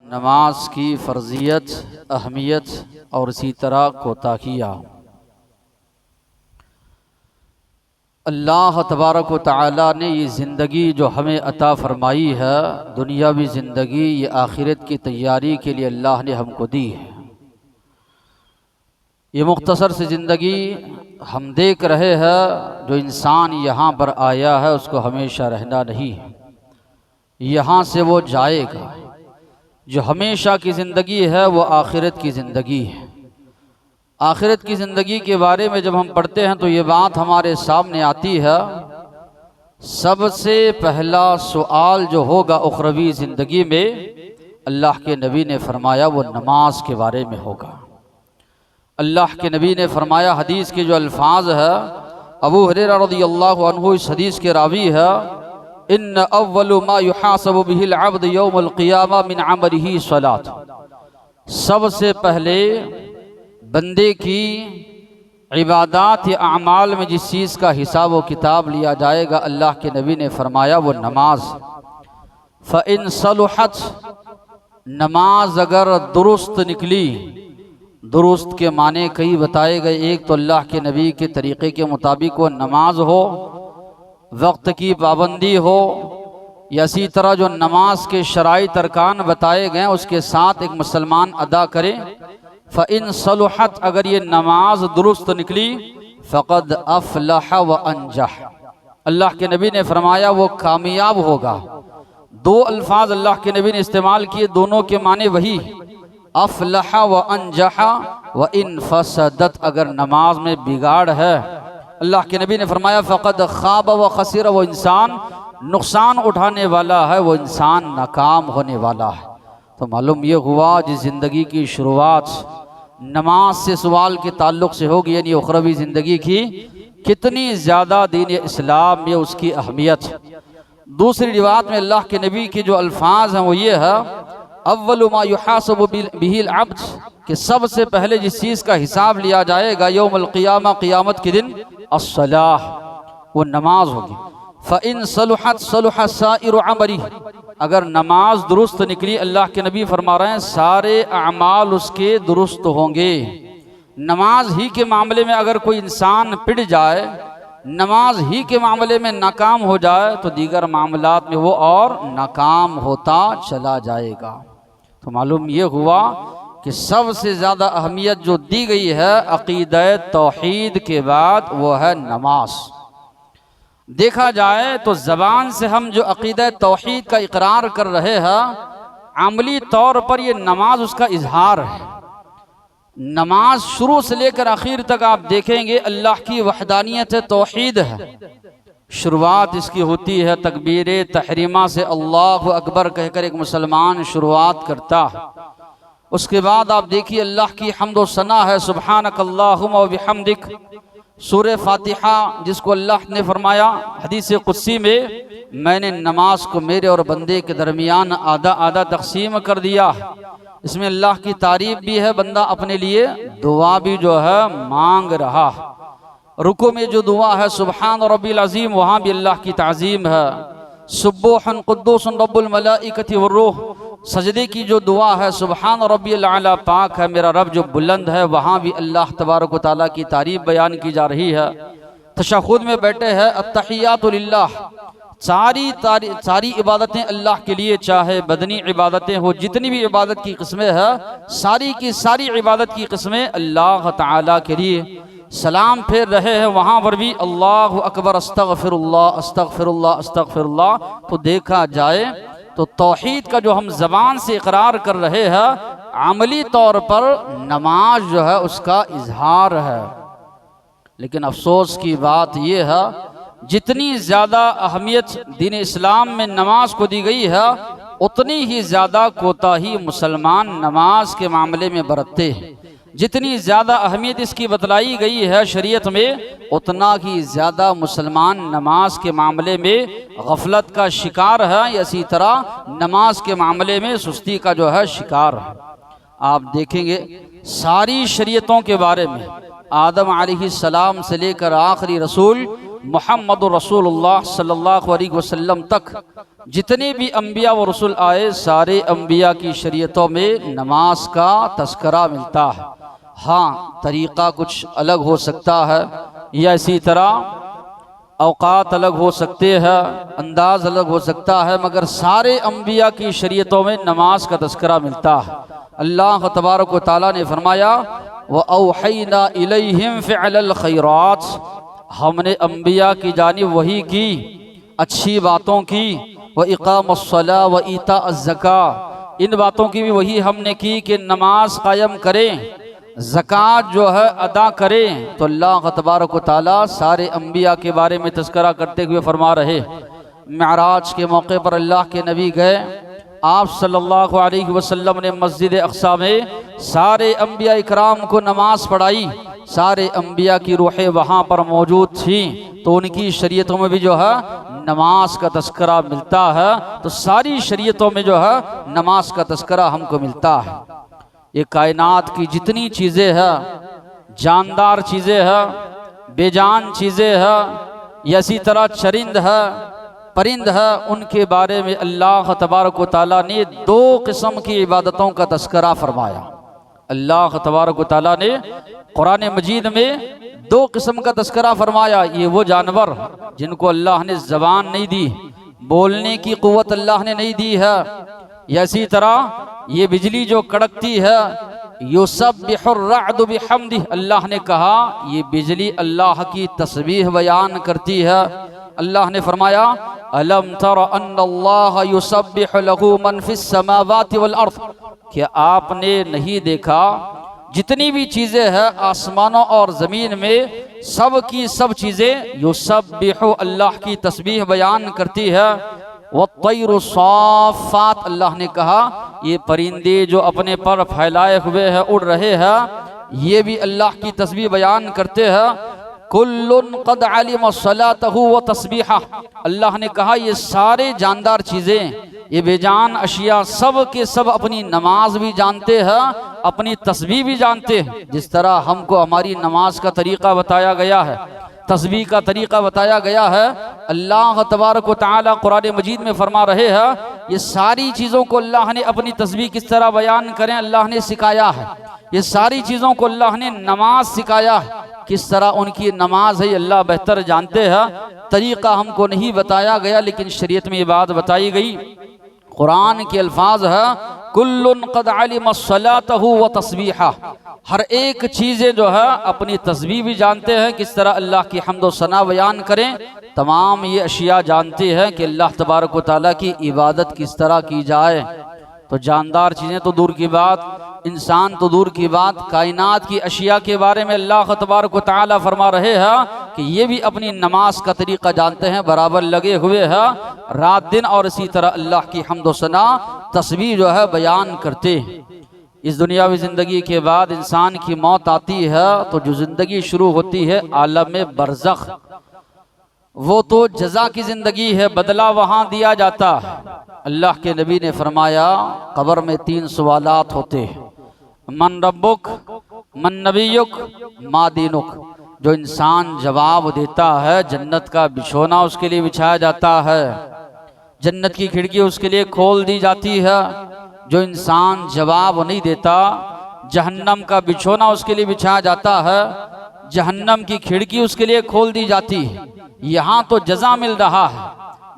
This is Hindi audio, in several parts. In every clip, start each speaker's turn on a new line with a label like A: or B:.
A: नमाज की फ़र्ज़ियत, अहमियत और इसी तरह कोताहियाँ। अल्लाह तबारक व तआला ने ये ज़िंदगी जो हमें अता फ़रमाई है, दुनियावी ज़िंदगी, ये आखिरत की तैयारी के लिए अल्लाह ने हमको दी है। ये मुख्तसर सी ज़िंदगी हम देख रहे हैं, जो इंसान यहाँ पर आया है उसको हमेशा रहना नहीं है, यहाँ से वो जाएगा। जो हमेशा की ज़िंदगी है वो आखिरत की ज़िंदगी है। आखिरत की ज़िंदगी के बारे में जब हम पढ़ते हैं तो ये बात हमारे सामने आती है, सबसे पहला सवाल जो होगा उखरवी ज़िंदगी में, अल्लाह के नबी ने फरमाया वो नमाज के बारे में होगा। अल्लाह के नबी ने फरमाया, हदीस के जो अल्फाज है, अबू हुरैरा रज़ियल्लाहु अन्हु इस हदीस के रावी है, इन्न अव्वलु मा युहासबु बिहिल अब्द यौमल क़ियामा मिन अमलिही सलात। सबसे पहले बंदे की इबादत या अमाल में जिस चीज़ का हिसाब व किताब लिया जाएगा, अल्लाह के नबी ने फरमाया वो नमाज। फ़इन सलुहत, नमाज अगर दुरुस्त निकली, दुरुस्त के माने कई बताए गए। एक तो अल्लाह के नबी के तरीक़े के मुताबिक वो नमाज हो, वक्त की पाबंदी हो, या इसी तरह जो नमाज के शराइत अरकान बताए गए उसके साथ एक मुसलमान अदा करे। फ़इन सलुहत, अगर ये नमाज दुरुस्त निकली, फ़क़द अफ़लह व अंजह, अल्लाह के नबी ने फरमाया वो कामयाब होगा। दो अल्फाज अल्लाह के नबी ने इस्तेमाल किए, दोनों के माने वही, अफ़लह व अंजह व इन फसदत, अगर नमाज में बिगाड़ है, अल्लाह के नबी ने फरमाया फ़क़द ख़ाब व ख़सिर, वो इंसान नुकसान उठाने वाला है, वो इंसान नाकाम होने वाला है। तो मालूम ये हुआ जिस ज़िंदगी की शुरुआत नमाज से सवाल के ताल्लुक़ से होगी, यानी उखरवी ज़िंदगी की कितनी ज़्यादा दीन इस्लाम में उसकी अहमियत। दूसरी रिवायत में अल्लाह के नबी के जो अल्फाज हैं वो ये है, अव्वलु मा युहासबु बिहिल अब्द, कि सबसे पहले जिस चीज़ का हिसाब लिया जाएगा यौमुल क़ियामा, क़ियामत के दिन, अस्सलाह, वो नमाज होगी। फ़इन सलुहत सलुह साइरु अमली, अगर नमाज दुरुस्त निकली, अल्लाह के नबी फरमा रहे हैं सारे अमाल उसके दुरुस्त होंगे। नमाज ही के मामले में अगर कोई इंसान पिट जाए, नमाज ही के मामले में नाकाम हो जाए, तो दीगर मामलात में वो और नाकाम होता चला जाएगा। तो मालूम ये हुआ कि सबसे ज़्यादा अहमियत जो दी गई है अक़ीदा तौहीद के बाद, वो है नमाज। देखा जाए तो ज़बान से हम जो अक़ीदा तौहीद का इकरार कर रहे हैं, अमली तौर पर ये नमाज उसका इजहार है। नमाज शुरू से लेकर आखिर तक आप देखेंगे अल्लाह की वहदानियत तौहीद है। शुरुआत इसकी होती है तकबीर तहरीमा से, अल्लाहु अकबर कहकर एक मुसलमान शुरुआत करता है। उसके बाद आप देखिए अल्लाह की हम्द व सना है, सुब्हानक अल्लाहुम्मा व बिहम्दिक। सूरह फातिहा जिसको अल्लाह ने फरमाया हदीस कुदसी में, मैंने नमाज को मेरे और बंदे के दरमियान आधा आधा तकसीम कर दिया। इसमें अल्लाह की तारीफ भी है, बंदा अपने लिए दुआ भी जो है मांग रहा। रुकू में जो दुआ है सुब्हान रब्बिल अज़ीम, वहाँ भी अल्लाह की ताज़ीम है। सुब्बुहुन कुद्दूसुन रब्बुल मलाइकति वर्रूह, सजदे की जो दुआ है सुब्हान रब्बिल आला, पाक है मेरा रब जो बुलंद है, वहाँ भी अल्लाह तबारक व तआला की तारीफ बयान की जा रही है। तशहुद में बैठे हैं अत्तहियातु लिल्लाह, सारी इबादतें अल्लाह के लिए, चाहे बदनी इबादतें हो, जितनी भी इबादत की किस्में हैं, सारी की सारी इबादत की किस्में अल्लाह ताला के लिए। सलाम फेर रहे हैं, वहाँ पर भी अल्लाहु अकबर, अस्तगफिरुल्लाह अस्तगफिरुल्लाह अस्तगफिरुल्लाह। तो देखा जाए तो तौहीद का जो हम ज़बान से इकरार कर रहे हैं, अमली तौर पर नमाज जो है उसका इजहार है। लेकिन अफसोस की बात यह है, जितनी ज़्यादा अहमियत दीन इस्लाम में नमाज को दी गई है, उतनी ही ज़्यादा कोताही मुसलमान नमाज के मामले में बरतते हैं। जितनी ज़्यादा अहमियत इसकी बतलाई गई है शरीयत में, उतना ही ज़्यादा मुसलमान नमाज के मामले में गफलत का शिकार है, या इसी तरह नमाज के मामले में सुस्ती का जो है शिकार है। आप देखेंगे सारी शरीयतों के बारे में आदम अलैहिस्सलाम से लेकर आखिरी रसूल मोहम्मद रसूलुल्लाह सल्लल्लाहु अलैहि वसल्लम तक जितने भी अम्बिया व रसूल आए, सारे अम्बिया की शरीयतों में नमाज का तस्करा मिलता है। हाँ, तरीक़ा कुछ अलग हो सकता है या इसी तरह औकात अलग हो सकते हैं, अंदाज अलग हो सकता है, मगर सारे अम्बिया की शरीयतों में नमाज का तस्करा मिलता है। अल्लाह तबारक व तआला ने फरमाया, व औहैना इलैहिम फ़िअलल खैरात, हमने अम्बिया की जानिब वही की, अच्छी बातों की, व इक़ामस्सला व ईताअज़्ज़का, इन बातों की भी वही हमने की कि नमाज कायम करें, ज़कात जो है अदा करें। तो अल्लाह तबारक व तआला सारे अम्बिया के बारे में तज़किरा करते हुए फरमा रहे, मेराज के मौके पर अल्लाह के नबी गए, आप सल्लल्लाहु अलैहि वसल्लम ने मस्जिद अक़सा में सारे अम्बिया इकराम को नमाज पढ़ाई। सारे अम्बिया की रूहें वहाँ पर मौजूद थी, तो उनकी शरीयतों में भी जो है नमाज का तस्करा मिलता है। तो सारी शरीयतों में जो है नमाज का तस्करा हमको मिलता है। ये कायनात की जितनी चीज़ें हैं, जानदार चीज़ें हैं, बेजान चीज़ें हैं, या इसी तरह चरिंद है, परिंद है, उनके बारे में अल्लाह तबारक व तआला ने दो किस्म की इबादतों का तस्करा फरमाया। अल्लाह तबारक व तआला ने कुरान मजीद में दो किस्म का तस्करा फरमाया। ये वो जानवर जिनको अल्लाह ने ज़बान नहीं दी, बोलने की क़ुव्वत अल्लाह ने नहीं दी है, या इसी तरह ये बिजली जो कड़कती है, युसब्बिहुर रअदु बिहम्दिही, अल्लाह ने कहा ये बिजली अल्लाह की तस्बीह बयान करती है। अल्लाह ने फरमाया, अलम तर अन्नल्लाह युसब्बिहु लहू मन फिस समावाति वल अर्द, क्या आपने नहीं देखा जितनी भी चीज़ें हैं आसमानों और ज़मीन में, सब की सब चीज़ें युसब्बिहु, अल्लाह की तस्बीह बयान करती है। वत्तैरु साफ़ात, अल्लाह ने कहा ये परिंदे जो अपने पर फैलाए हुए हैं, उड़ रहे हैं, ये भी अल्लाह की तस्बीह बयान करते हैं। कुल्लुन क़द अलिम सलातहु व तस्बीहा, अल्लाह ने कहा ये सारे जानदार चीज़ें, ये बेजान अशिया, सब के सब अपनी नमाज भी जानते हैं, अपनी तस्बीह भी जानते हैं। जिस तरह हमको हमारी नमाज का तरीक़ा बताया गया है, तस्बीह का तरीक़ा बताया गया है, अल्लाह तबारक व तआला कुरान मजीद में फरमा रहे हैं, ये सारी चीज़ों को अल्लाह ने अपनी तस्बीह किस तरह बयान करें अल्लाह ने सिखाया है। ये सारी चीज़ों को अल्लाह ने नमाज सिखाया है, किस तरह उनकी नमाज है अल्लाह बेहतर जानते हैं। तरीक़ा हमको नहीं बताया गया, लेकिन शरीयत में ये बात बताई गई। कुरान के अल्फाज है, कुल्लुन क़द अलिम सलातहु व तस्बीहा, हर एक चीज़ें जो है अपनी तस्बीह भी जानते हैं, किस तरह अल्लाह की हम्द व सना बयान करें। तमाम ये अशिया जानते हैं कि अल्लाह तबारक व तआला की इबादत किस तरह की जाए। तो जानदार चीज़ें तो दूर की बात, इंसान तो दूर की बात, कायनात की अशिया के बारे में अल्लाह तबारक व तआला फरमा रहे हैं कि ये भी अपनी नमाज का तरीक़ा जानते हैं, बराबर लगे हुए हैं रात दिन, और इसी तरह अल्लाह की हम्द व सना तस्बीह जो है बयान करते हैं। इस दुनियावी ज़िंदगी के बाद इंसान की मौत आती है, तो जो ज़िंदगी शुरू होती है आलम बरज़ख, वो तो जज़ा की ज़िंदगी है, बदला वहाँ दिया जाता है। अल्लाह के नबी ने फरमाया, कब्र में 3 सवालात होते हैं, मन रब्बुक, मन नबियुक, मा दीनुक। जो इंसान जवाब देता है, जन्नत का बिछोना उसके लिए बिछाया जाता है, जन्नत की खिड़की उसके लिए खोल दी जाती है। जो इंसान जवाब नहीं देता, जहन्नम का बिछोना उसके लिए बिछाया जाता है, जहन्नम की खिड़की उसके लिए खोल दी जाती है। यहाँ तो जज़ा मिल रहा है,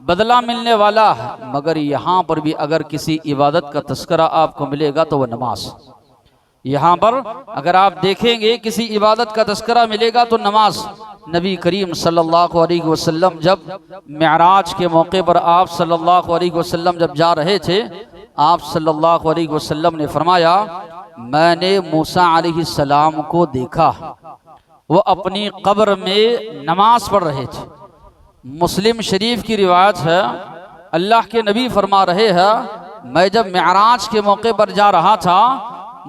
A: बदला मिलने वाला है, मगर यहाँ पर भी अगर किसी इबादत का तस्करा आपको मिलेगा तो वह नमाज। यहाँ पर अगर आप देखेंगे किसी इबादत का तस्करा मिलेगा तो नमाज। नबी करीम सल्लल्लाहु अलैहि वसल्लम जब मेराज के मौके पर आप सल्लल्लाहु अलैहि वसल्लम जब जा रहे थे, आप सल्लल्लाहु अलैहि वसल्लम ने फरमाया, मैंने मूसा अलैहिस्सलाम को देखा, वो अपनी कब्र में नमाज पढ़ रहे थे। मुस्लिम शरीफ की रिवायत है, अल्लाह के नबी फरमा रहे हैं, मैं जब मेराज के मौके पर जा रहा था,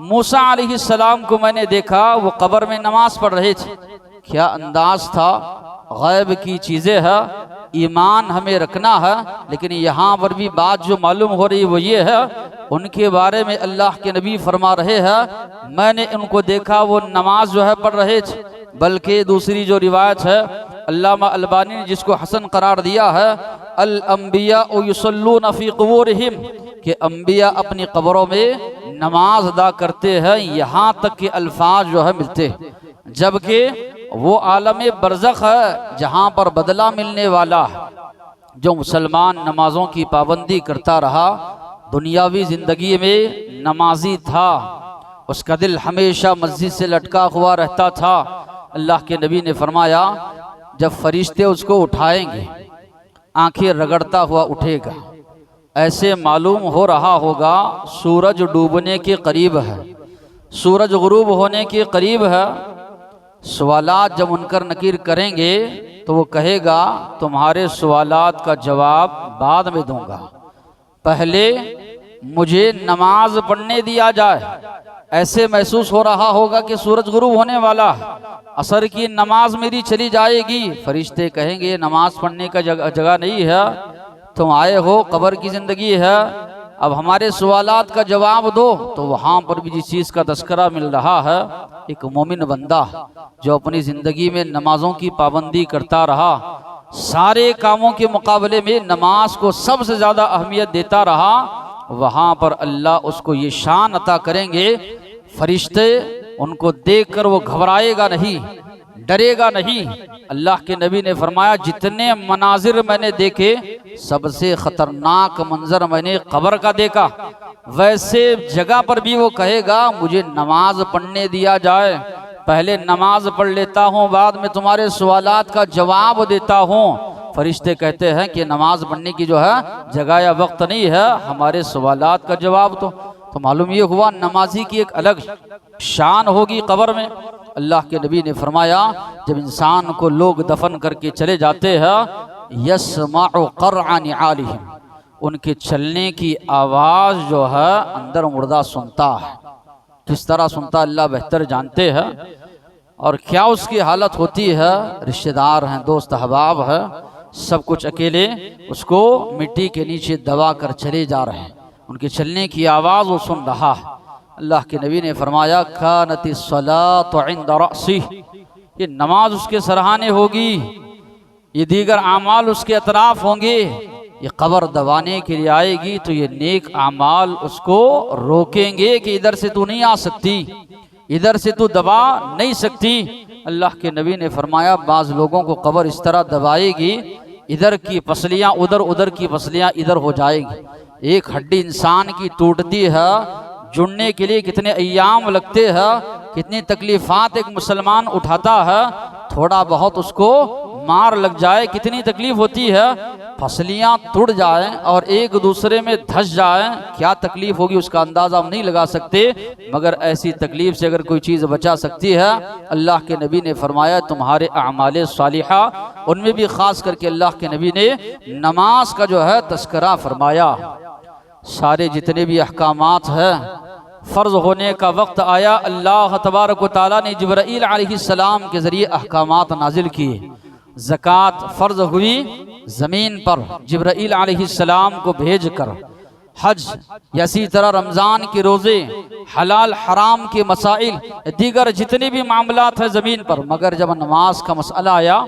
A: मूसा अलैहिस्सलाम को मैंने देखा, वो कब्र में नमाज पढ़ रहे थे। क्या अंदाज था, गैब की चीज़ें हैं, ईमान हमें रखना है। लेकिन यहाँ पर भी बात जो मालूम हो रही वो ये है, उनके बारे में अल्लाह के नबी फरमा रहे हैं, मैंने उनको देखा वो नमाज जो है पढ़ रहे थे। बल्कि दूसरी जो रिवायत है, अल्लामा अलबानी ने जिसको हसन करार दिया है, अल अंबिया युसल्लून फी क़ुबूरिहिम, कि अंबिया अपनी कब्रों में नमाज अदा करते हैं, यहाँ तक के अल्फाज जो है मिलते हैं। जबकि वो आलम बरज़ख है जहाँ पर बदला मिलने वाला है। जो मुसलमान नमाजों की पाबंदी करता रहा, दुनियावी ज़िंदगी में नमाजी था, उसका दिल हमेशा मस्जिद से लटका हुआ रहता था। अल्लाह के नबी ने फरमाया, जब फरिश्ते उसको उठाएंगे, आंखें रगड़ता हुआ उठेगा, ऐसे मालूम हो रहा होगा सूरज डूबने के करीब है, सूरज गुरूब होने के करीब है। सवालात जब मुनकर नकीर करेंगे तो वो कहेगा, तुम्हारे सवालात का जवाब बाद में दूंगा, पहले मुझे नमाज पढ़ने दिया जाए। ऐसे महसूस हो रहा होगा कि सूरज गुरूब होने वाला है, असर की नमाज मेरी चली जाएगी। फरिश्ते कहेंगे, नमाज पढ़ने का जगह नहीं है, तुम आए हो, कब्र की ज़िंदगी है, अब हमारे सवालात का जवाब दो। तो वहाँ पर भी जिस चीज़ का तस्करा मिल रहा है, एक मोमिन बंदा जो अपनी ज़िंदगी में नमाजों की पाबंदी करता रहा, सारे कामों के मुकाबले में नमाज को सबसे ज़्यादा अहमियत देता रहा, वहाँ पर अल्लाह उसको ये शान अता करेंगे, फरिश्ते उनको देखकर वो घबराएगा नहीं, डरेगा नहीं। अल्लाह के नबी ने फरमाया, जितने मनाजिर मैंने देखे, सबसे खतरनाक मंजर मैंने कब्र का देखा। वैसे जगह पर भी वो कहेगा, मुझे नमाज पढ़ने दिया जाए, पहले नमाज पढ़ लेता हूँ, बाद में तुम्हारे सवालात का जवाब देता हूँ। फरिश्ते कहते हैं कि नमाज पढ़ने की जो है जगह या वक्त नहीं है, हमारे सवालात का जवाब तो मालूम ये हुआ नमाजी की एक अलग शान होगी कब्र में। अल्लाह के नबी ने फरमाया, जब इंसान को लोग दफन करके चले जाते हैं, यस्माउ क़रअ निआलिहिम, उनके चलने की आवाज़ जो है अंदर मुर्दा सुनता है। किस तरह सुनता अल्लाह बेहतर जानते हैं, और क्या उसकी हालत होती है। रिश्तेदार हैं, दोस्त अहबाब है, सब कुछ अकेले उसको मिट्टी के नीचे दबा कर चले जा रहे हैं, उनके चलने की आवाज़ वो सुन रहा है। अल्लाह के नबी ने फरमाया, कानति सलातु इंद रअसिह, ये नमाज उसके सरहाने होगी, ये दीगर आमाल उसके अतराफ होंगे। ये कब्र दबाने के लिए आएगी तो ये नेक आमाल उसको रोकेंगे कि इधर से तू नहीं आ सकती, इधर से तू दबा नहीं सकती। अल्लाह के नबी ने फरमाया, बाज़ लोगों को कब्र इस तरह दबाएगी, इधर की पसलियाँ उधर, उधर की पसलियाँ इधर हो जाएगी। एक हड्डी इंसान की टूटती है, जुड़ने के लिए कितने अय्याम लगते हैं, कितनी तकलीफ़ात एक मुसलमान उठाता है, थोड़ा बहुत उसको मार लग जाए कितनी तकलीफ होती है, फसलियाँ टूट जाएं और एक दूसरे में धस जाएं, क्या तकलीफ होगी उसका अंदाज़ा हम नहीं लगा सकते। मगर ऐसी तकलीफ से अगर कोई चीज़ बचा सकती है, अल्लाह के नबी ने फरमाया, तुम्हारे अमाले सालिहा, उनमें भी ख़ास करके अल्लाह के नबी ने नमाज का जो है तस्करा फरमाया। सारे जितने भी अहकामात हैं, फ़र्ज़ होने का वक्त आया, अल्लाह तबारक व तआला ने जिब्राईल अलैहिस्सलाम के ज़रिए अहकामात नाजिल किए। ज़कात फ़र्ज़ हुई ज़मीन पर जिब्राईल अलैहिस्सलाम को भेज कर, हज, इसी तरह रमज़ान के रोज़े, हलाल हराम के मसाइल, दीगर जितने भी मामलात हैं ज़मीन पर। मगर जब नमाज का मसला आया,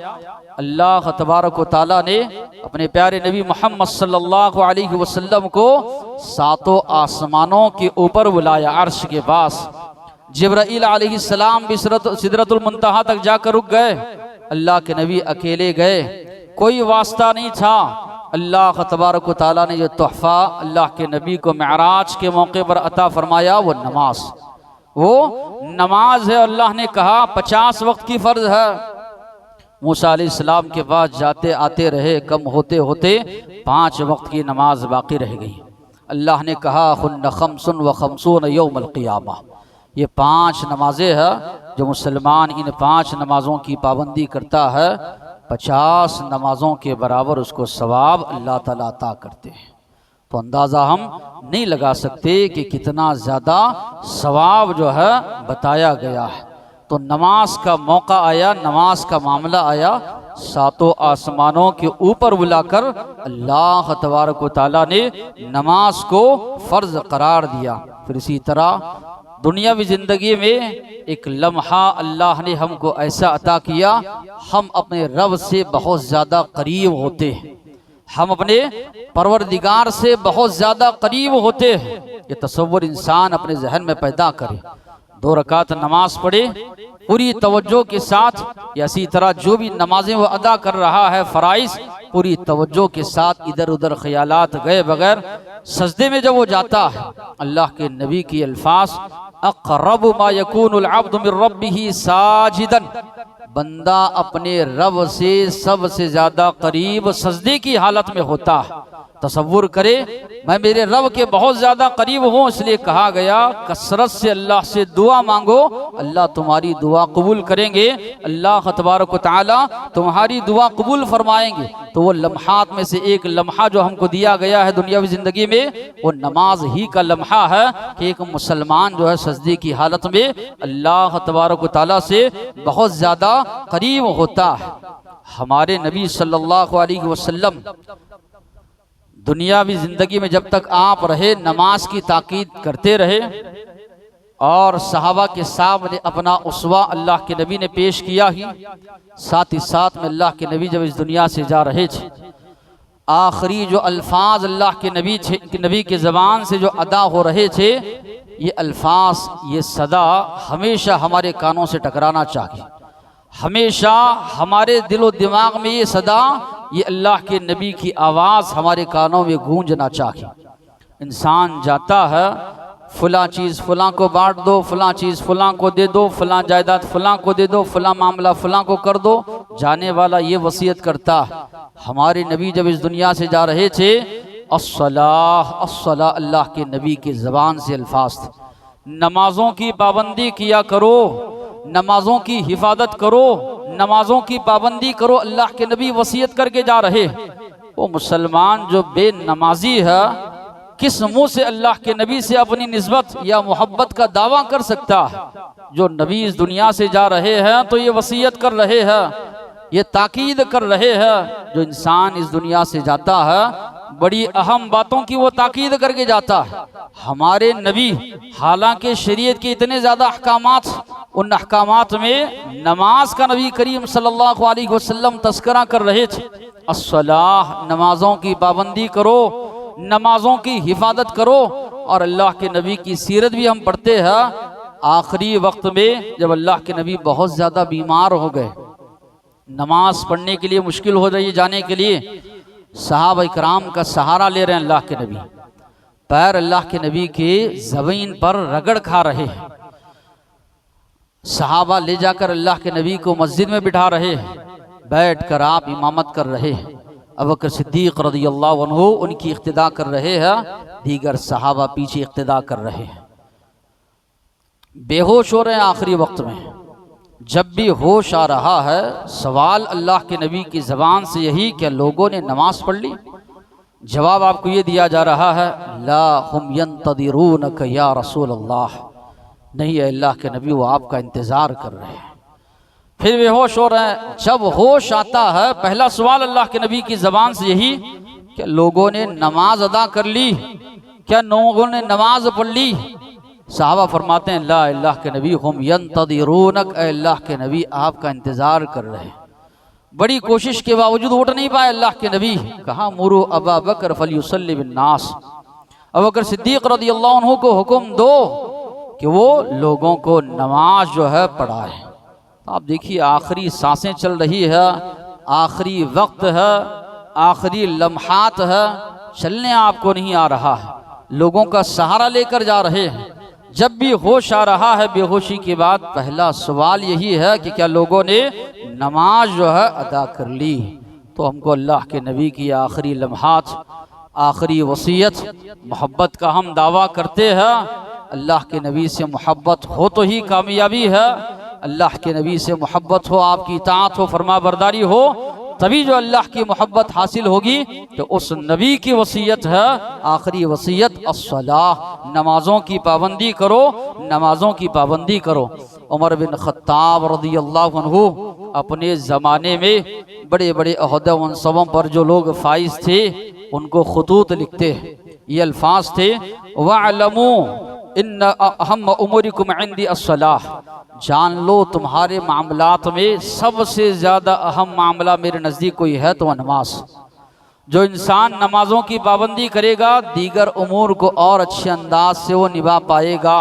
A: अल्लाह तबारक व तआला ने अपने प्यारे नबी मोहम्मद सल्लल्लाहु अलैहि वसल्लम को सातों आसमानों के ऊपर बुलाया, अर्श के पास। जिब्राईल अलैहिस्सलाम भी सिदरतुल मुंतहा तक जाकर रुक गए, अल्लाह के नबी अकेले गए, कोई वास्ता नहीं था। अल्लाह तबारक व तआला ने जो तोहफ़ा अल्लाह के नबी को मेराज के मौके पर अता फरमाया, वो नमाज है। अल्लाह ने कहा 50 वक्त की फ़र्ज है। मूसा अलैहिस्सलाम के पास जाते आते रहे, कम होते होते 5 वक्त की नमाज बाकी रह गई। अल्लाह ने कहा, हुन्न खम्सुन व खम्सून यौमल क़ियामा, ये 5 नमाजें हैं, जो मुसलमान इन 5 नमाज़ों की पाबंदी करता है, 50 नमाज़ों के बराबर उसको सवाब अल्लाह ताला अता करते हैं। तो अंदाज़ा हम नहीं लगा सकते कि कितना ज़्यादा सवाब जो है बताया गया है। तो नमाज का मौका आया, नमाज का मामला आया, सातों आसमानों के ऊपर बुलाकर अल्लाह तबारक व तआला ने नमाज को फर्ज करार दिया। फिर इसी तरह दुनियावी ज़िंदगी में एक लम्हा अल्लाह ने हमको ऐसा अता किया, हम अपने रब से बहुत ज़्यादा करीब होते हैं, हम अपने परवरदिगार से बहुत ज़्यादा करीब होते हैं। ये तसव्वुर इंसान अपने जहन में पैदा करे। 2 रकात नमाज पढ़े पूरी तवज्जो के साथ, या इसी तरह जो भी नमाजें वो अदा कर रहा है फ़राइज़, पूरी तवज्जो के साथ, इधर उधर ख्यालात गए बगैर सजदे में जब वो जाता है, अल्लाह के नबी की अल्फाज अक़रब मा यकूनुल अब्दु मिन रब्बिही साजिदन, बंदा अपने रब से सबसे ज्यादा करीब सजदे की हालत में होता है। तसव्वुर करे मैं मेरे रब के बहुत ज्यादा करीब हूँ, इसलिए कहा गया कसरत से अल्लाह से दुआ मांगो, अल्लाह तुम्हारी दुआ कबूल करेंगे, अल्लाह तबारक व तआला तुम्हारी दुआ कबूल फरमाएंगे। तो वो लम्हात में से एक लम्हा जो हमको दिया गया है दुनियावी ज़िंदगी में, वो नमाज ही का लम्हा है कि एक मुसलमान जो है सजदे की हालत में अल्लाह तबारक व तआला से बहुत ज़्यादा करीब होता है। हमारे नबी सल्लल्लाहु अलैहि वसल्लम दुनियावी ज़िंदगी में जब तक आप रहे नमाज की ताकीद करते रहे, और सहाबा के सामने अपना उसवा अल्लाह के नबी ने पेश किया ही। साथ ही साथ में अल्लाह के नबी जब इस दुनिया से जा रहे थे, आखिरी जो अल्फाज अल्लाह के नबी के ज़बान से जो अदा हो रहे थे, ये अल्फाज, ये सदा हमेशा हमारे कानों से टकराना चाहिए। हमेशा हमारे दिलो दिमाग में ये सदा, ये अल्लाह के नबी की आवाज़ हमारे कानों में गूंजना चाहिए। इंसान जाता है, फलां चीज़ फलां को बांट दो, फलां चीज़ फलां को दे दो, फलां जायदाद फलां को दे दो, फलां मामला फलां को कर दो, जाने वाला ये वसीयत करता है। हमारे नबी जब इस दुनिया से जा रहे थे, अस्सलाह अस्सलाह अल्लाह के नबी की ज़बान से अल्फाज थे। नमाजों की पाबंदी किया करो, नमाजों की हिफाजत करो, नमाजों की पाबंदी करो, अल्लाह के नबी वसीयत करके जा रहे। वो मुसलमान जो बेनमाजी है, किस मुंह से अल्लाह के नबी से अपनी निस्बत या मोहब्बत का दावा कर सकता है? जो नबी इस दुनिया से जा रहे हैं तो ये वसीयत कर रहे हैं, ये ताकीद कर रहे हैं। जो इंसान इस दुनिया से जाता है, बड़ी अहम बातों की वो ताकीद करके जाता है। हमारे नबी हालांकि शरीयत के इतने ज़्यादा अहकामात, उन अहकामात में नमाज का नबी करीम सल्लल्लाहु अलैहि वसल्लम तस्करा कर रहे थे। अस्सलाह, नमाजों की पाबंदी करो, नमाजों की हिफाजत करो। और अल्लाह के नबी की सीरत भी हम पढ़ते हैं। आखिरी वक्त में जब अल्लाह के नबी बहुत ज़्यादा बीमार हो गए, नमाज पढ़ने के लिए मुश्किल हो रही है जाने के लिए, सहाबा इकराम का सहारा ले रहे हैं अल्लाह के नबी। पैर अल्लाह के नबी के ज़मीन पर रगड़ खा रहे हैं। सहाबा ले जाकर अल्लाह के नबी को मस्जिद में बिठा रहे हैं, बैठ कर आप इमामत कर रहे हैं। अबू बकर सिद्दीक़ रज़ियल्लाहु अन्हु उनकी इक़्तिदा कर रहे हैं, दीगर सहाबा पीछे इक़्तिदा कर रहे हैं। बेहोश हो रहे हैं आखिरी वक्त में। जब भी होश आ रहा है, सवाल अल्लाह के नबी की ज़बान से यही, क्या लोगों ने नमाज पढ़ ली? जवाब आपको ये दिया जा रहा है, ला हुम यंतज़िरूनक या रसूल अल्लाह, नहीं है अल्लाह के नबी, वो आपका इंतज़ार कर रहे हैं। फिर बेहोश हो रहे हैं। जब होश आता है, पहला सवाल अल्लाह के नबी की ज़बान से यही, क्या लोगों ने नमाज अदा कर ली? क्या लोगों ने नमाज पढ़ ली? साहबा फरमाते हैं, ला अल्लाह के नबी हुम यंतज़िरूनक, अल्लाह के नबी आपका इंतज़ार कर रहे हैं। बड़ी कोशिश के बावजूद उठ नहीं पाए अल्लाह के नबी। कहा मुरू अबा बकर फलयुसल्लि बिन्नास, अबू बकर सिद्दीक़ रज़ियल्लाहु अन्हु को हुक्म दो कि वो लोगों को नमाज जो है पढ़ाए। आप देखिए, आखिरी सांसें चल रही है, आखिरी वक्त है, आखिरी लम्हात है, चलने आपको नहीं आ रहा है, लोगों का सहारा लेकर जा रहे हैं। जब भी होश आ रहा है, बेहोशी के बाद पहला सवाल यही है कि क्या लोगों ने नमाज जो है अदा कर ली? तो हमको अल्लाह के नबी की आखिरी लम्हात, आखिरी वसीयत, मोहब्बत का हम दावा करते हैं। अल्लाह के नबी से मोहब्बत हो तो ही कामयाबी है। अल्लाह के नबी से मोहब्बत हो, आपकी इताअत हो, फरमाबरदारी हो, तभी जो अल्लाह की मोहब्बत हासिल होगी। तो उस नबी की वसीयत है, आखिरी वसीयत, अस्सलाह, नमाजों की पाबंदी करो, नमाजों की पाबंदी करो। उमर बिन खत्ताब रज़ियल्लाहु अन्हु अपने ज़माने में बड़े बड़े ओहदे मनसबों पर जो लोग फाइज थे उनको खतूत लिखते हैं। ये अल्फाज थे, वअलमू इन्न अहम उमरिकुम इंदी अस्सलाह, जान लो तुम्हारे मामलात में सबसे ज़्यादा अहम मामला मेरे नज़दीक कोई है तो नमाज। जो इंसान नमाजों की पाबंदी करेगा दीगर उमूर को और अच्छे अंदाज से वो निभा पाएगा।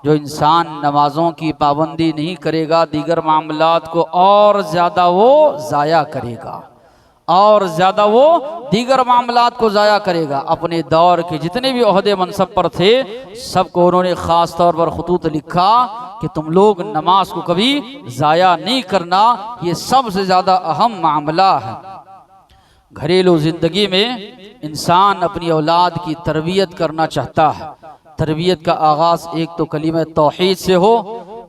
A: जो इंसान नमाजों की पाबंदी नहीं करेगा दीगर मामलात को और ज़्यादा वो ज़ाया करेगा, और ज़्यादा वो दीगर मामलात को ज़ाया करेगा। अपने दौर के जितने भी ओहदे मनसब पर थे सबको उन्होंने ख़ास तौर पर खतूत लिखा कि तुम लोग नमाज को कभी ज़ाया नहीं करना, ये सबसे ज़्यादा अहम मामला है। घरेलू ज़िंदगी में इंसान अपनी औलाद की तरबियत करना चाहता है। तरबियत का आगाज़ एक तो कलीमा तौहीद से हो,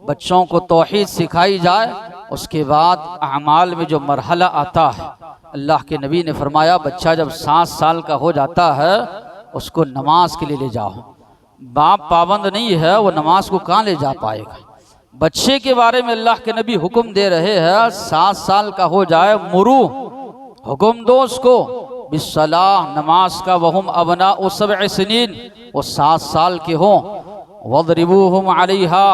A: बच्चों को तौहीद सिखाई जाए। उसके बाद अमाल में जो मरहला आता है, अल्लाह के नबी ने फरमाया बच्चा जब 7 साल का हो जाता है उसको नमाज के लिए ले जाओ। बाप पाबंद नहीं है, वो नमाज को कहाँ ले जा पाएगा। बच्चे के बारे में अल्लाह के नबी हुक्म दे रहे हैं 7 साल का हो जाए, मुरू हुक्म दो उसको बिस्सलाह, नमाज का, वहुम अबना ओ सबअ सिनीन, वो 7 साल के हों। वदरिबूहुम अलैहा,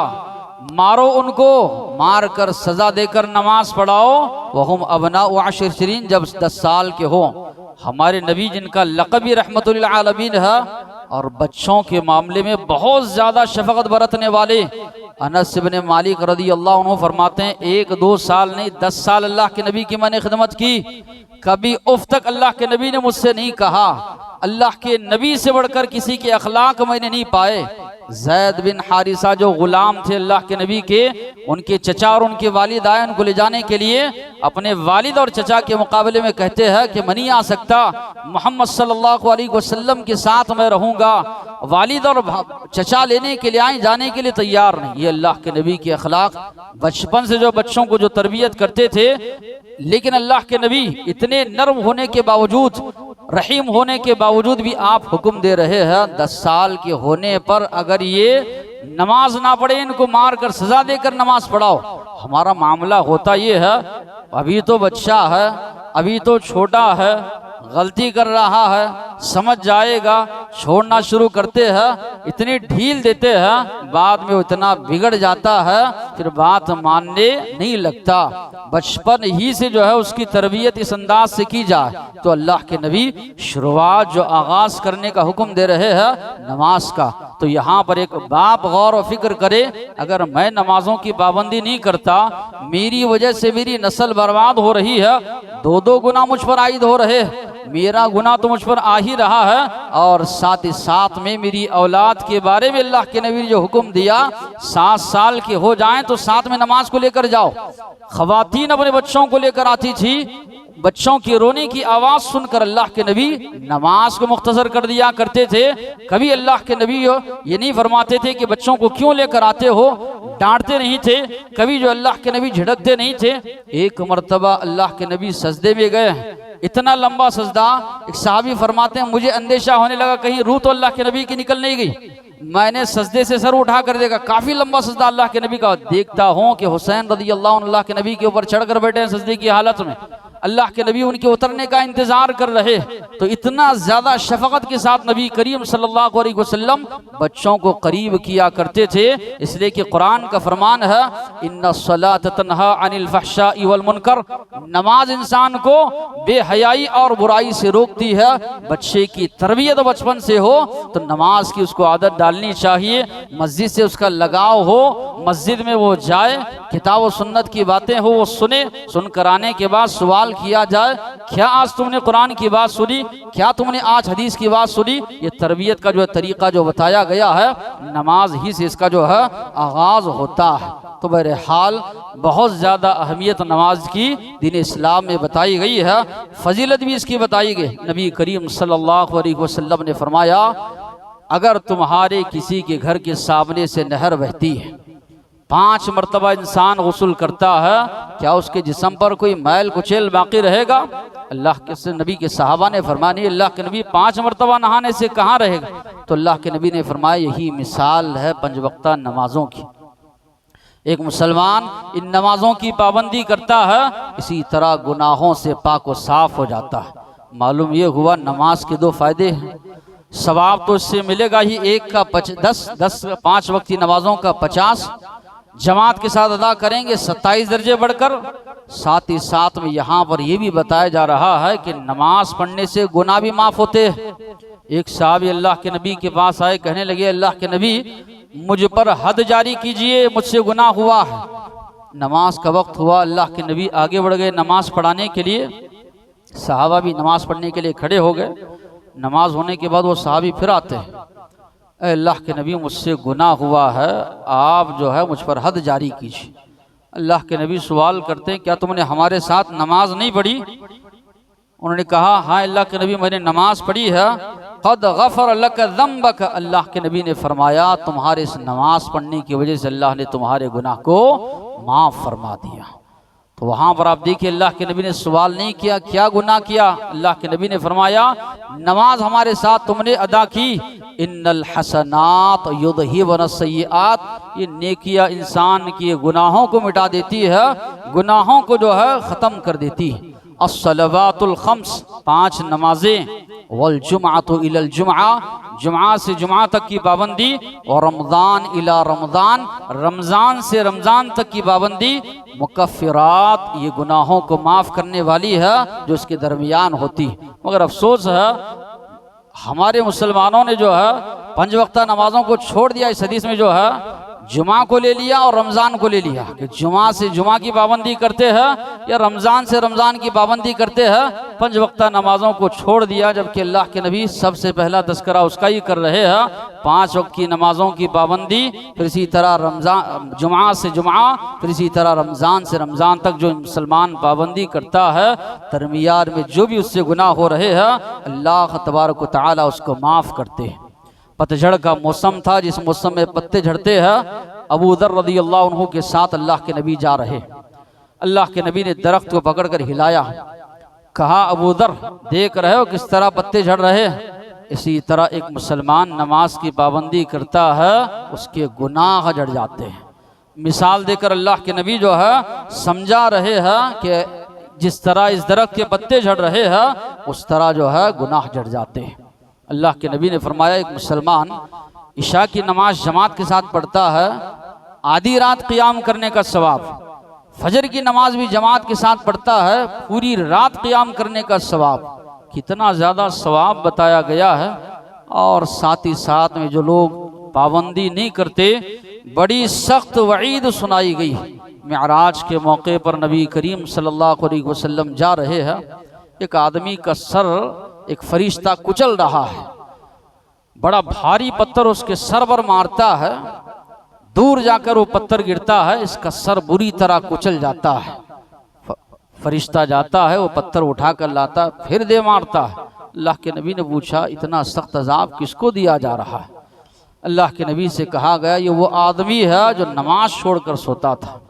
A: मारो उनको, मार कर सजा देकर नमाज पढ़ाओ। वहुम अबना ओ 10 सिनीन, जब 10 साल के हों। हमारे नबी जिनका लक़ब ही रहमतुल आलमीन है और बच्चों के मामले में बहुत ज़्यादा शफ़क़त बरतने वाले, अनस इब्न मालिक रज़ी अल्लाह अन्हु फरमाते हैं 1-2 साल नहीं 10 साल अल्लाह के नबी की मैंने खिदमत की, कभी उफ तक अल्लाह के नबी ने मुझसे नहीं कहा। अल्लाह के नबी से बढ़कर किसी के अखलाक मैंने नहीं पाए। ज़ैद बिन हारिसा जो गुलाम थे अल्लाह के नबी के, उनके चचा और उनके वालिद आए उनको ले जाने के लिए। अपने वालिद और चचा के मुकाबले में कहते हैं कि मैं नहीं आ सकता, मोहम्मद सल्लल्लाहु अलैहि वसल्लम के साथ मैं रहूँगा। वालिद और चचा लेने के लिए आए, जाने के लिए तैयार नहीं। ये अल्लाह के नबी के अखलाक, बचपन से जो बच्चों को जो तरबियत करते थे। लेकिन अल्लाह के नबी इतने नर्म होने के बावजूद, रहीम होने के बावजूद भी आप हुक्म दे रहे हैं 10 साल के होने पर अगर ये नमाज ना पढ़े इनको मार कर सजा देकर नमाज पढ़ाओ। हमारा मामला होता ये है, अभी तो बच्चा है, अभी तो छोटा है, गलती कर रहा है, समझ जाएगा, छोड़ना शुरू करते हैं, इतनी ढील देते हैं, बाद में इतना बिगड़ जाता है फिर बात मानने नहीं लगता। बचपन ही से जो है उसकी तरबियत इस अंदाज से की जाए तो अल्लाह के नबी शुरुआत जो आगाज़ करने का हुक्म दे रहे हैं नमाज का, तो यहाँ पर एक बाप गौर और फिक्र करे, अगर मैं नमाजों की पाबंदी नहीं करता मेरी वजह से मेरी नस्ल बर्बाद हो रही है, 2-2 गुना मुझ पर आयद हो रहे, मेरा गुनाह तो मुझ पर आ ही रहा है और साथ ही साथ में मेरी औलाद के बारे में अल्लाह के नबी ने जो हुक्म दिया 7 साल के हो जाएं तो साथ में नमाज को लेकर जाओ। ख़वातीन अपने बच्चों को लेकर आती थी, बच्चों की रोने की आवाज़ सुनकर अल्लाह के नबी नमाज को मुख्तसर कर दिया करते थे। कभी अल्लाह के नबी ये नहीं फरमाते थे कि बच्चों को क्यों लेकर आते हो, डांटते नहीं थे। कभी जो अल्लाह के नबी झिड़कते नहीं थे। एक मर्तबा अल्लाह के नबी सजदे में गए, इतना लंबा सजदा, एक साहबी फरमाते हैं मुझे अंदेशा होने लगा कहीं रूह तो अल्लाह के नबी की निकल नहीं गई। मैंने सजदे से सर उठा कर देखा, काफी लंबा सजदा अल्लाह के नबी का। देखता हूँ कि हुसैन रज़ी अल्लाह अन्हु अल्लाह के नबी के ऊपर चढ़कर बैठे हैं सजदे की हालत में, अल्लाह के नबी उनके उतरने का इंतजार कर रहे। तो इतना ज्यादा शफकत के साथ नबी करीम सल्लल्लाहु अलैहि वसल्लम बच्चों को करीब किया करते थे, इसलिए कि कुरान का फरमान है इन्ना सलात तन्हा अनिल फहशाई वल मुनकर, नमाज इंसान को बेहयाई और बुराई से रोकती है। बच्चे की तरबियत बचपन से हो तो नमाज की उसको आदत डालनी चाहिए, मस्जिद से उसका लगाव हो, मस्जिद में वो जाए, किताब और सुन्नत की बातें हो वो सुने, सुनकर आने के बाद सवाल किया जाए क्या आज तुमने कुरान की बात सुनी, क्या तुमने आज हदीस की बात सुनी। ये तरबियत का जो तरीका जो बताया गया है नमाज ही से इसका जो है आगाज होता है। तो बहरहाल बहुत ज़्यादा अहमियत नमाज की दीन इस्लाम में बताई गई है, फजीलत भी इसकी बताई गई। नबी करीम सल्लल्लाहु अलैहि वसल्लम ने फरमाया अगर तुम्हारे किसी के घर के सामने से नहर बहती है, 5 मरतबा इंसान गुस्ल करता है, क्या उसके जिस्म पर कोई मैल कुचैल बाकी रहेगा? अल्लाह के नबी के सहाबा ने फरमाया नहीं अल्लाह के नबी 5 मरतबा नहाने से कहाँ रहेगा? तो अल्लाह के नबी ने फरमाया यही मिसाल है 5 वक्ता नमाजों की। एक मुसलमान इन नमाजों की पाबंदी करता है, इसी तरह गुनाहों से पाक व साफ हो जाता है। मालूम ये हुआ नमाज के दो फायदे हैं। सवाब तो इससे मिलेगा ही, एक का 10 5 वक्ती नमाजों का 50 जमात के साथ अदा करेंगे 27 दर्जे बढ़कर। साथ ही साथ में यहाँ पर यह भी बताया जा रहा है कि नमाज पढ़ने से गुनाह भी माफ होते हैं। एक साहबी अल्लाह के नबी के पास आए, कहने लगे अल्लाह के नबी मुझ पर हद जारी कीजिए, मुझसे गुनाह हुआ है। नमाज का वक्त हुआ, अल्लाह के नबी आगे बढ़ गए नमाज पढ़ाने के लिए। सहाबा भी नमाज पढ़ने के लिए खड़े हो गए। नमाज होने के बाद वो सहाबी फिर आते हैं, अल्लाह के नबी मुझसे गुनाह हुआ है, आप जो है मुझ पर हद जारी कीजिए। अल्लाह के नबी सवाल करते हैं क्या तुमने हमारे साथ नमाज नहीं पढ़ी? उन्होंने कहा हाँ अल्लाह के नबी मैंने नमाज पढ़ी है। क़द गफ़र लक ज़म्बक, अल्लाह के नबी ने फरमाया तुम्हारे इस नमाज पढ़ने की वजह से अल्लाह ने तुम्हारे गुनाह को माफ़ फरमा दिया। तो वहाँ पर आप देखिए अल्लाह के नबी ने सवाल नहीं किया क्या गुनाह किया, अल्लाह के नबी ने फरमाया नमाज हमारे साथ तुमने अदा की, इन्नल हसनात युज़हिबन सय्यिआत, ये नेकियां इंसान के गुनाहों को मिटा देती है, गुनाहों को जो है ख़त्म कर देती है। अस्सलवातुल खम्स, 5 नमाजें, वल जुमअतु इलल जुमआ, जुमआ से जुमआ तक की पाबंदी, और रमज़ान इला रमज़ान, रमज़ान से रमज़ान तक की पाबंदी। मुकफ़िरात, ये गुनाहों को माफ़ करने वाली है जो इसके दरमियान होती। मगर अफसोस है हमारे मुसलमानों ने जो है 5 वक्ता नमाजों को छोड़ दिया। इस हदीस में जो है जुमा को ले लिया और रमज़ान को ले लिया कि जुमा से जुमा की पाबंदी करते हैं या रमज़ान से रमज़ान की पाबंदी करते हैं। 5 वक्ता नमाजों को छोड़ दिया, जबकि अल्लाह के नबी सबसे पहला तज़किरा उसका ही कर रहे हैं। 5 वक्त की नमाजों की पाबंदी, फिर इसी तरह रमज़ान जुमा से जुमा, फिर इसी तरह रमज़ान से रमज़ान तक जो मुसलमान पाबंदी करता है, दरमियान में जो भी उससे गुनाह हो रहे हैं अल्लाह तबारक व तआला उसको माफ़ करते हैं। पतझड़ का मौसम था, जिस मौसम में पत्ते झड़ते हैं। अबू दर रज़ियल्लाहु अन्हु के साथ अल्लाह के नबी जा रहे, अल्लाह के नबी ने दरख्त को पकड़कर हिलाया, कहा अबू दर देख रहे हो किस तरह पत्ते झड़ रहे हैं? इसी तरह एक मुसलमान नमाज की पाबंदी करता है उसके गुनाह झड़ जाते हैं। मिसाल देकर अल्लाह के नबी जो है समझा रहे हैं कि जिस तरह इस दरख्त के पत्ते झड़ रहे हैं उस तरह जो है गुनाह झड़ जाते हैं। अल्लाह के नबी ने फरमाया एक मुसलमान इशा की नमाज जमात के साथ पढ़ता है, आधी रात क़ियाम करने का सवाब, फजर की नमाज भी जमात के साथ पढ़ता है, पूरी रात क़ियाम करने का सवाब। कितना ज़्यादा सवाब बताया गया है। और साथ ही साथ में जो लोग पाबंदी नहीं करते, बड़ी सख्त वईद सुनाई गई। मिअराज के मौके पर नबी करीम सल्लल्लाहु अलैहि वसल्लम जा रहे हैं, एक आदमी का सर एक फरिश्ता कुचल रहा है, बड़ा भारी पत्थर उसके सर पर मारता है, दूर जाकर वो पत्थर गिरता है, इसका सर बुरी तरह कुचल जाता है। फरिश्ता जाता है, वो पत्थर उठा कर लाता है, फिर दे मारता है। अल्लाह के नबी ने पूछा इतना सख्त अजाब किसको दिया जा रहा है? अल्लाह के नबी से कहा गया ये वो आदमी है जो नमाज छोड़कर सोता था।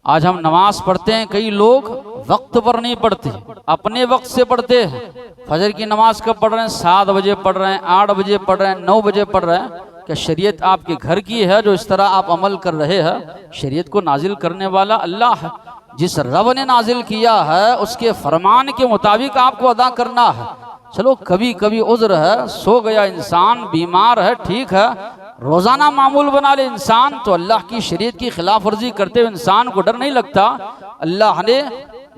A: आज हम नमाज पढ़ते हैं, कई लोग वक्त पर नहीं पढ़ते, अपने वक्त से पढ़ते हैं। फजर की नमाज कब पढ़ रहे हैं? 7 बजे पढ़ रहे हैं, 8 बजे पढ़ रहे हैं, 9 बजे पढ़ रहे हैं। क्या शरीयत आपके घर की है जो इस तरह आप अमल कर रहे हैं? शरीयत को नाजिल करने वाला अल्लाह है। जिस रब ने नाजिल किया है उसके फरमान के मुताबिक आपको अदा करना है। चलो कभी कभी उज़्र है, सो गया इंसान, बीमार है, ठीक है, रोजाना मामूल बना ले इंसान, तो अल्लाह की शरीयत की खिलाफ वर्जी करते हुए इंसान को डर नहीं लगता। अल्लाह ने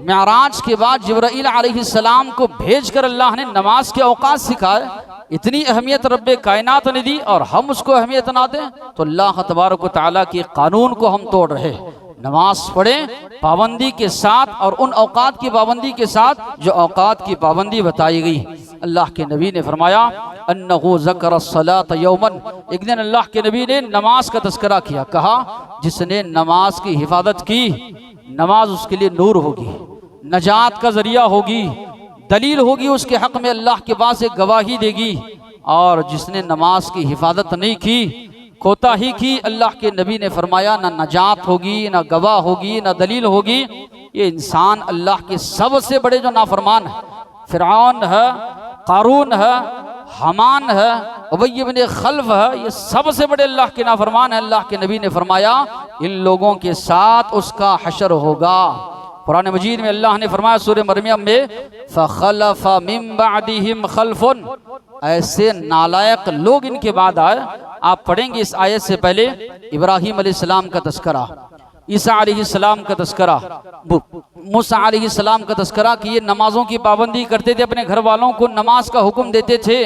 A: मिअराज के बाद जिब्राईल अलैहिस्सलाम को भेजकर अल्लाह ने नमाज के औकात सिखाए। इतनी अहमियत रब्बे कायनात ने दी और हम उसको अहमियत ना दें, तो अल्लाह तबारक व तआला के कानून को हम तोड़ रहे। नमाज पढ़ें पाबंदी के साथ और उन औकात की पाबंदी के साथ जो औकात की पाबंदी बताई गई। अल्लाह के नबी ने फरमाया अन्नहु ज़करा सलात यौमन, एक दिन अल्लाह के नबी ने नमाज का तज़किरा किया, कहा जिसने नमाज की हिफाजत की, नमाज उसके लिए नूर होगी, नजात का जरिया होगी, दलील होगी उसके हक में, अल्लाह के पास एक गवाही देगी। और जिसने नमाज की हिफाजत नहीं की, कोताही की, अल्लाह के नबी ने फरमाया ना नजात होगी, ना गवाह होगी, ना दलील होगी। ये इंसान अल्लाह के सबसे बड़े जो नाफरमान है, फिरौन है, कारून है, हमान है, उबई इब्न खल्फ है, ये सबसे बड़े अल्लाह के नाफरमान है। अल्लाह के नबी ने फरमाया इन लोगों के साथ उसका हशर होगा। कुरान मजीद में अल्लाह ने फरमाया सूरह मरियम में, फ़ख़लफ़ मिन बअदिहिम खल्फ़ुन, ऐसे नालायक लोग इनके बाद आए। आप पढ़ेंगे इस आयत से पहले इब्राहीम अलैहिस्सलाम का तस्करा, ईसा अलैहिस्सलाम का तस्करा, मूसा अलैहिस्सलाम का तस्करा कि ये नमाजों की पाबंदी करते थे, अपने घर वालों को नमाज का हुक्म देते थे।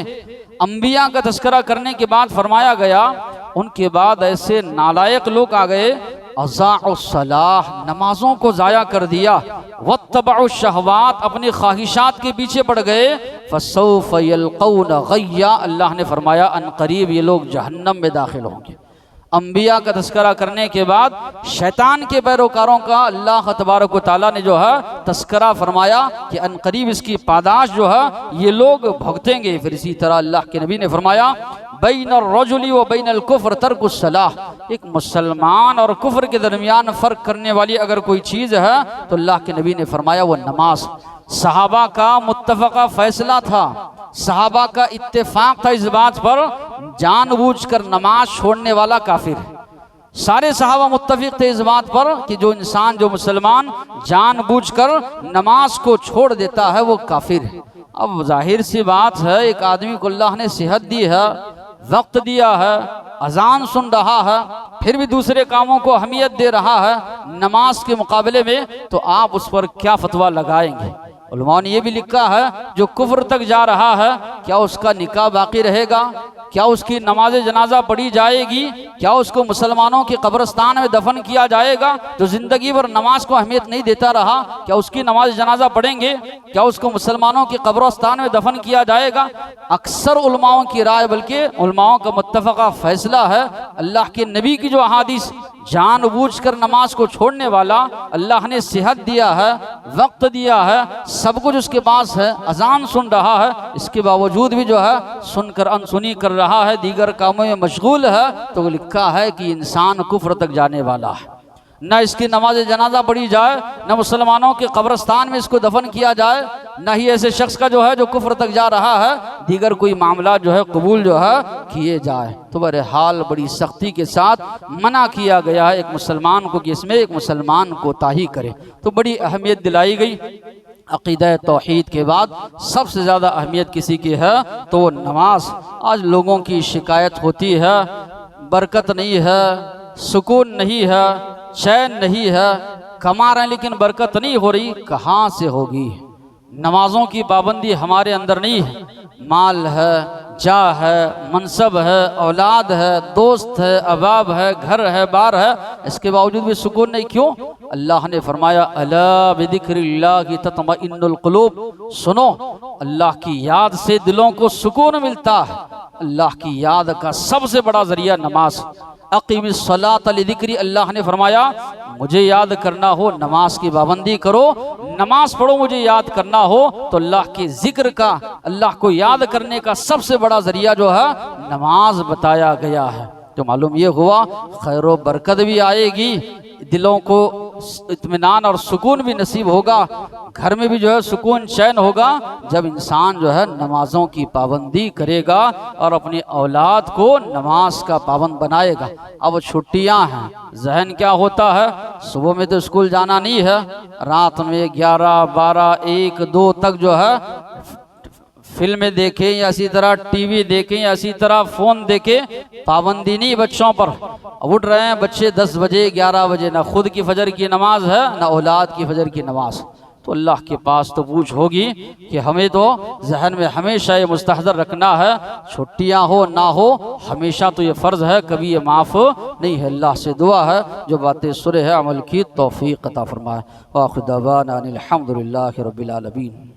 A: अंबिया का तस्करा करने के बाद फरमाया गया उनके बाद ऐसे नालायक लोग आ गए, अज़ाउस्सलाह, नमाजों को ज़ाया कर दिया, वत्तबउ शहवात, अपनी ख्वाहिशात के पीछे पड़ गए, फसौफ यल्क़ौन गय्या, अल्लाह ने फरमाया अनकरीब ये लोग जहन्नम में दाखिल होंगे। अंबिया का तस्करा करने के बाद शैतान के पैरोकारों का अल्लाह तबारक व तआला ने जो है तस्करा फरमाया कि अनकरीब इसकी पादाश जो है ये लोग भुगतेंगे। फिर इसी तरह अल्लाह के नबी ने फरमाया बैनर रजुली व बैनल कुफ्र तर्कुस सलाह, एक मुसलमान और कुफ्र के दरमियान फ़र्क करने वाली अगर कोई चीज़ है तो अल्लाह के नबी ने फरमाया वो नमाज। सहाबा का मुत्तफ़क़ा फैसला था, सहाबा का इत्तेफाक था इस बात पर, जानबूझकर नमाज छोड़ने वाला काफिर है। सारे सहाबा मुत्तफ़िक़ थे इस बात पर कि जो इंसान, जो मुसलमान जानबूझकर नमाज को छोड़ देता है वो काफिर है। अब जाहिर सी बात है, एक आदमी को अल्लाह ने सेहत दी है, वक्त दिया है, अजान सुन रहा है, फिर भी दूसरे कामों को अहमियत दे रहा है नमाज के मुकाबले में, तो आप उस पर क्या फतवा लगाएंगे? उलमा ने यह भी लिखा है जो कुफ्र तक जा रहा है क्या उसका निकाह बाकी रहेगा? क्या उसकी नमाज जनाजा पढ़ी जाएगी? क्या उसको मुसलमानों के कब्रस्तान में दफन किया जाएगा? जो जिंदगी भर नमाज को अहमियत नहीं देता रहा क्या उसकी नमाज जनाजा पढ़ेंगे? क्या उसको मुसलमानों के कब्रस्तान में दफन किया जाएगा? अक्सर उलमाओं की राय, बल्कि उलमाओं का मुत्तफ़क़ा फैसला है, अल्लाह के नबी की जो अहादीस, जानबूझकर नमाज को छोड़ने वाला, अल्लाह ने सेहत दिया है, वक्त दिया है, सब कुछ उसके पास है, अजान सुन रहा है, इसके बावजूद भी जो है सुनकर अनसुनी कर रहा है, दीगर कामों में मशगूल है, तो लिखा है कि इंसान कुफ्र तक जाने वाला है। न इसकी नमाज जनाजा पढ़ी जाए, न मुसलमानों के कब्रस्तान में इसको दफन किया जाए, न ही ऐसे शख्स का जो है जो कुफ्र तक जा रहा है दीगर कोई मामला जो है कबूल जो है किए जाए। तो बहरहाल बड़ी सख्ती के साथ मना किया गया है एक मुसलमान को कि इसमें एक मुसलमान कोताही करे। तो बड़ी अहमियत दिलाई गई। अक़ीदा तौहीद के बाद सबसे ज़्यादा अहमियत किसी की है तो वो नमाज। आज लोगों की शिकायत होती है, बरकत नहीं है, सुकून नहीं है, चैन नहीं है, कमा रहे हैं लेकिन बरकत नहीं हो रही। कहाँ से होगी? नमाजों की पाबंदी हमारे अंदर नहीं है, माल है, जा है, मनसब है, औलाद है, दोस्त है, अहबाब है, घर है, बार है, इसके बावजूद भी सुकून नहीं। क्यों? अल्लाह ने फरमाया अला बिदिक्रिल्लाहि तत्मइन्नुल कुलूब, सुनो अल्लाह की याद से दिलों को सुकून मिलता है। अल्लाह की याद का सबसे बड़ा जरिया नमाज। अक़ीमिस्सलात लिज़िक्री, अल्लाह ने फरमाया मुझे याद करना हो नमाज की पाबंदी करो, नमाज पढ़ो, मुझे याद करना हो तो अल्लाह के जिक्र का, अल्लाह को याद करने का सबसे बड़ा जरिया जो है नमाज बताया गया है। तो मालूम ये हुआ खैर व बरकत भी आएगी, दिलों को इत्मीनान और सुकून भी नसीब होगा, घर में भी जो है सुकून चैन होगा जब इंसान जो है नमाजों की पाबंदी करेगा और अपनी औलाद को नमाज का पाबंद बनाएगा। अब छुट्टियां हैं, जहन क्या होता है, सुबह में तो स्कूल जाना नहीं है, रात में 11, 12, 1, 2 तक जो है फिल्में देखें या इसी तरह टीवी देखें या इसी तरह फ़ोन देखें, पाबंदी नहीं बच्चों पर। उठ रहे हैं बच्चे 10 बजे 11 बजे, ना खुद की फजर की नमाज है ना औलाद की फजर की नमाज। तो अल्लाह के पास तो पूछ होगी कि हमें तो जहन में हमेशा ये मुस्तहज़र रखना है, छुट्टियां हो ना हो हमेशा तो ये फ़र्ज़ है, कभी ये माफ़ नहीं है। अल्लाह से दुआ है जो बातें सुने हैं अमल की तौफ़ीक़ अता फ़रमाए। व आख़िर दअवाना अनिल हम्दुलिल्लाहि रब्बिल आलमीन।